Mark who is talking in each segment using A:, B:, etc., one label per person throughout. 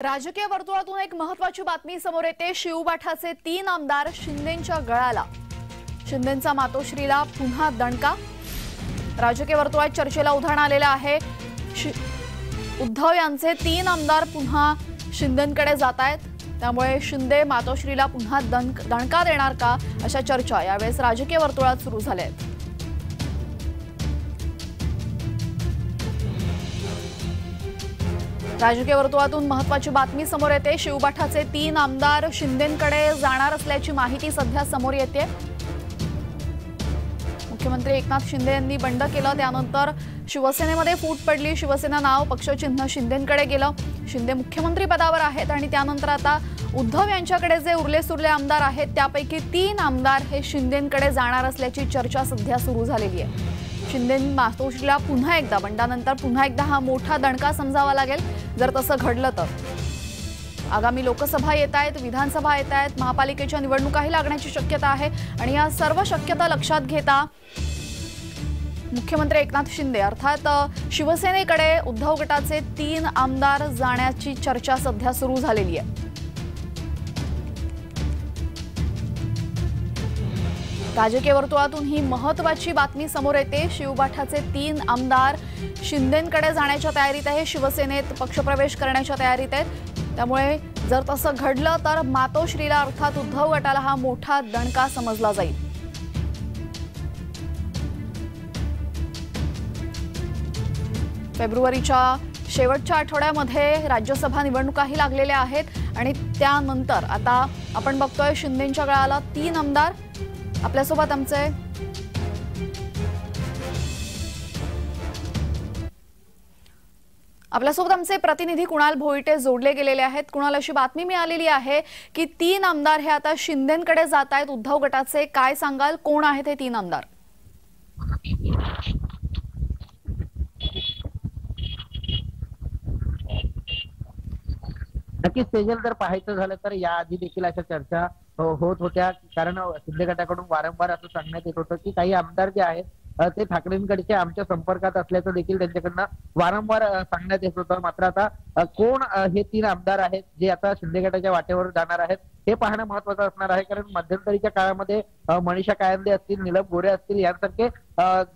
A: राजकीय वर्तुळातून एक महत्त्वाची बातमी समोर येते। शिवबाठाचे 3 आमदार शिंदेंच्या गळाला। शिंदेंचा मातोश्रीला पुन्हा दणका। राजकीय वर्तुळात चर्चेला उधाण आलेलं आहे। उद्धव यांचे 3 आमदार पुन्हा शिंदेंकडे जात आहेत, त्यामुळे शिंदे मातोश्रीला पुन्हा दणका देणार का, अशा चर्चा यावेळेस राजकीय वर्तुळात सुरू झाल्या आहेत। राजकीय वर्तुळातून महत्त्वाची बातमी समोर येते। शिवबाठाचे 3 आमदार शिंदेंकडे जाणार असल्याची माहिती सध्या समोर येते। मुख्यमंत्री एकनाथ शिंदे यांनी बंड केलं, त्यानंतर शिवसेनेमध्ये फूट पडली। शिवसेना नाव पक्षचिन्ह शिंदेंकडे गेलं। शिंदे मुख्यमंत्री पदावर आहेत आणि त्यानंतर आता उद्धव यांच्याकडे जे उरले सुरले आमदार आहेत त्यापैकी 3 आमदार हे शिंदेंकडे जाणार असल्याची चर्चा सध्या सुरू झालेली आहे। शिंदे मातोश्रीला पुन्हा एकदा बंडानंतर पुन्हा एकदा हा मोठा दणका समजावा लागेल जर तसं घडलं तर। आगामी लोकसभा येत आहेत, विधानसभा येत आहेत, महापालिकेच्या निवडणुकाही लागण्याची शक्यता आहे आणि या सर्व शक्यता लक्षात घेता मुख्यमंत्री एकनाथ शिंदे अर्थात शिवसेनेकडे उद्धव गटाचे 3 आमदार जाण्याची चर्चा सध्या सुरू झालेली आहे। राजकीय वर्तुळातून ही महत्त्वाची बातमी समोर येते। शिवबाठाचे 3 आमदार शिंदेंकडे जाण्याच्या तयारीत आहे, शिवसेनेत पक्षप्रवेश करण्याच्या तयारीत आहेत। त्यामुळे जर तसं घडलं तर मातोश्रीला अर्थात उद्धव गटाला हा मोठा दणका समजला जाईल। फेब्रुवारीच्या शेवटच्या आठवड्यामध्ये राज्यसभा निवडणुकाही लागलेल्या आहेत आणि त्यानंतर आता आपण बघतोय शिंदेंच्या गळाला 3 आमदार। आपल्यासोबत आमचे प्रतिनिधी कुणाल भोईटे जोडले गेलेले आहेत। कुणाल, अशी बातमी मिळालेली आहे की 3 आमदार हे आता शिंदेंकडे जात आहेत उद्धव गटाचे, काय सांगाल, कोण आहेत हे 3 आमदार?
B: नक्कीच तेजल, जर पाहायचं झालं तर याआधी देखील अशा चर्चा होत होत्या, कारण शिंदे गटाकडून वारंवार असं सांगण्यात येत होतं की काही आमदार जे आहेत ते ठाकरेंकडचे आमच्या संपर्कात असल्याचं देखील त्यांच्याकडनं वारंवार सांगण्यात येत होतं। मात्र आता कोण हे 3 आमदार आहेत जे आता शिंदे गटाच्या वाटेवर जाणार आहेत हे पाहणं महत्वाचं असणार आहे, कारण मध्यंतरीच्या काळामध्ये मनीषा कायंदे असतील, नीलम गोरे असतील यांसारखे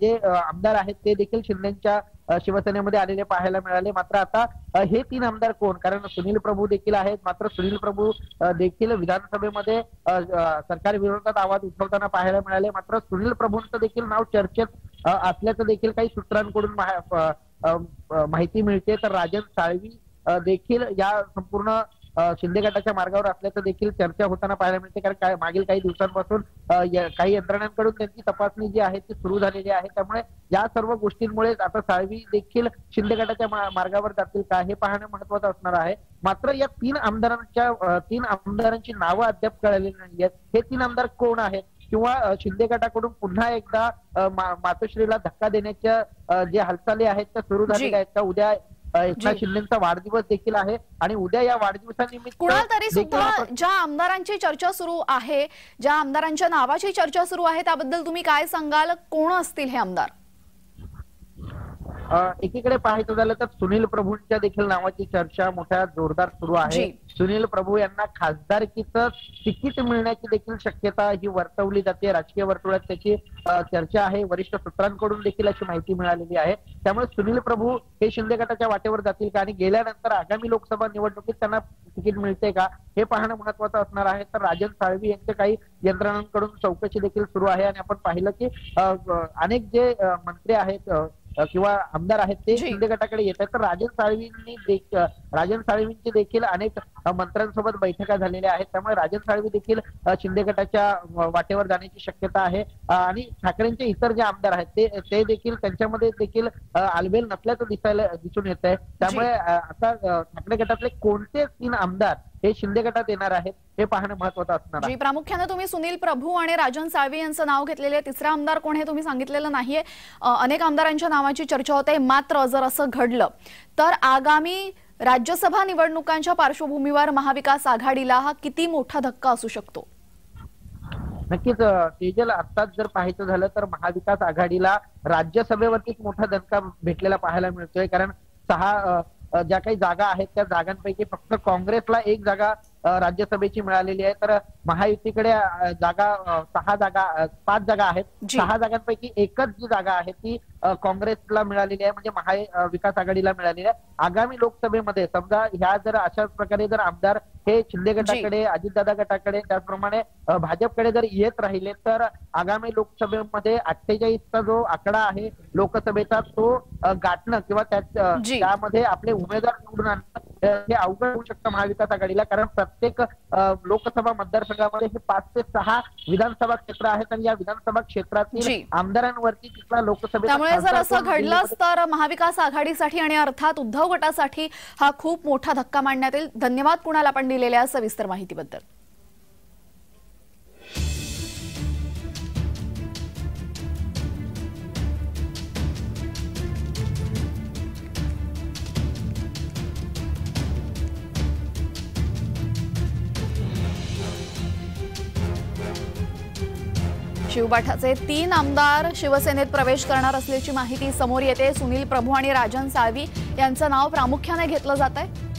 B: जे आमदार आहेत ते देखील शिंदेच्या शिवसेनेमध्ये आलेले पाहायला मिळाले। मात्र आता हे 3 आमदार कोण, कारण सुनील प्रभू देखील आहेत, मात्र सुनील प्रभू देखील विधानसभेमध्ये सरकार विरोधात आवाज उठवताना पाहायला मिळाले। मात्र सुनील प्रभूंचं देखील नाव चर्चेत असल्याचं देखील काही सूत्रांकडून माहिती मिळते। तर राजन साळवी देखील या संपूर्ण शिंदे गटाच्या मार्गावर असल्याचं देखील चर्चा होताना पाहायला मिळते, कारण मागील काही दिवसांपासून काही यंत्रणांकडून त्यांची तपासणी जी आहे ती सुरू झालेली आहे। त्यामुळे या सर्व गोष्टींमुळे आता साळवी देखील शिंदे गटाच्या मार्गावर जातील का हे पाहणं महत्वाचं असणार आहे। मात्र या 3 आमदारांची नावं अद्याप कळलेली नाहीयेत। हे 3 आमदार कोण आहेत किंवा शिंदे गटाकडून पुन्हा एकदा मातोश्रीला धक्का देण्याच्या जे हालचाली आहेत त्या सुरू झालेल्या आहेत का? उद्या एकनाथ शिंदेचा वाढदिवस देखील आहे आणि उद्या या वाढदिवसानिमित्त
A: कुणाल, तरी सुद्धा ज्या आमदारांची चर्चा सुरू आहे, ज्या आमदारांच्या नावाची चर्चा सुरू आहे त्याबद्दल तुम्ही काय सांगाल? कोण असतील हे आमदार?
B: एकीकडे पाहायचं झालं तर सुनील प्रभूंच्या देखील नावाची चर्चा मोठ्या जोरदार सुरू आहे। सुनील प्रभू यांना खासदारकीचं तिकीट मिळण्याची देखील शक्यता ही वर्तवली जाते, राजकीय वर्तुळात त्याची चर्चा आहे, वरिष्ठ सूत्रांकडून देखील अशी माहिती मिळालेली आहे। त्यामुळे सुनील प्रभू हे शिंदे गटाच्या वाटेवर जातील का आणि गेल्यानंतर आगामी लोकसभा निवडणुकीत त्यांना तिकीट मिळते का हे पाहणं महत्वाचं असणार आहे। तर राजन साळवी यांचे काही यंत्रणांकडून चौकशी देखील सुरू आहे आणि आपण पाहिलं की अनेक जे मंत्री आहेत किंवा आमदार आहेत ते शिंदे गटाकडे येत आहेत। तर राजन साळवींची देखील अनेक मंत्र्यांसोबत बैठका झालेल्या आहेत, त्यामुळे राजन साळवी देखील शिंदे गटाच्या वाटेवर जाण्याची शक्यता आहे। आणि ठाकरेंचे इतर जे आमदार आहेत ते देखील त्यांच्यामध्ये देखील आलबेल नसल्याचं दिसून येत आहे। त्यामुळे आता ठाकरे गटातले कोणते 3 आमदार हे शिंदे गटात येणार आहेत हे पाहणं महत्वाचं असणार आहे।
A: प्रामुख्याने तुम्ही सुनील प्रभू आणि राजन साळवी यांचं नाव घेतलेले, तिसरा आमदार कोण हे तुम्ही सांगितलेलं नाहीये। अनेक आमदारांच्या नावाची चर्चा होते, मात्र जर असं घडलं तर आगामी राज्यसभा निवडणुकांच्या पार्श्वभूमीवर महाविकास आघाडीला हा किती मोठा धक्का असू शकतो?
B: नक्कीच तेजल, आत्ताच जर पाहायचं झालं तर महाविकास आघाडीला राज्यसभेवरतीच मोठा धक्का भेटलेला पाहायला मिळतोय, कारण ज्या काही जागा आहेत त्या जागांपैकी फक्त काँग्रेसला एक जागा राज्यसभेची मिळालेली आहे, तर महायुतीकडे जागा 5 जागा आहेत. 6 जागांपैकी एकच जी जागा आहे ती काँग्रेसला मिळालेली आहे, म्हणजे महाविकास आघाडीला मिळालेली आहे. आगामी लोकसभेमध्ये समजा ह्या जर अशाच प्रकारे जर आमदार हे शिंदे गटाकडे, अजितदादा गटाकडे, त्याचप्रमाणे भाजपकडे जर येत राहिले तर आगामी लोकसभेमध्ये 48चा जो आकडा आहे लोकसभेचा तो गाठणं किंवा त्यामध्ये आपले उमेदवार निवडून आणणं हे अवघड होऊ शकतं महाविकास आघाडीला, कारण प्रत्येक लोकसभा मतदारसंघामध्ये हे 5 ते 6 विधानसभा क्षेत्र आहेत आणि या विधानसभा क्षेत्रातील आमदारांवरती तिथला लोकसभेत
A: त्यामुळे जर असं घडलंच तर महाविकास आघाडीसाठी आणि अर्थात उद्धव गटासाठी हा खूप मोठा धक्का मानण्यात येईल. धन्यवाद कुणाल आपण दिलेल्या सविस्तर माहितीबद्दल. शिवबाठाचे 3 आमदार शिवसेनेत प्रवेश करणार असल्याची माहिती समोर येते. सुनील प्रभू आणि राजन साळवी यांचं नाव प्रामुख्याने घेतलं जात आहे.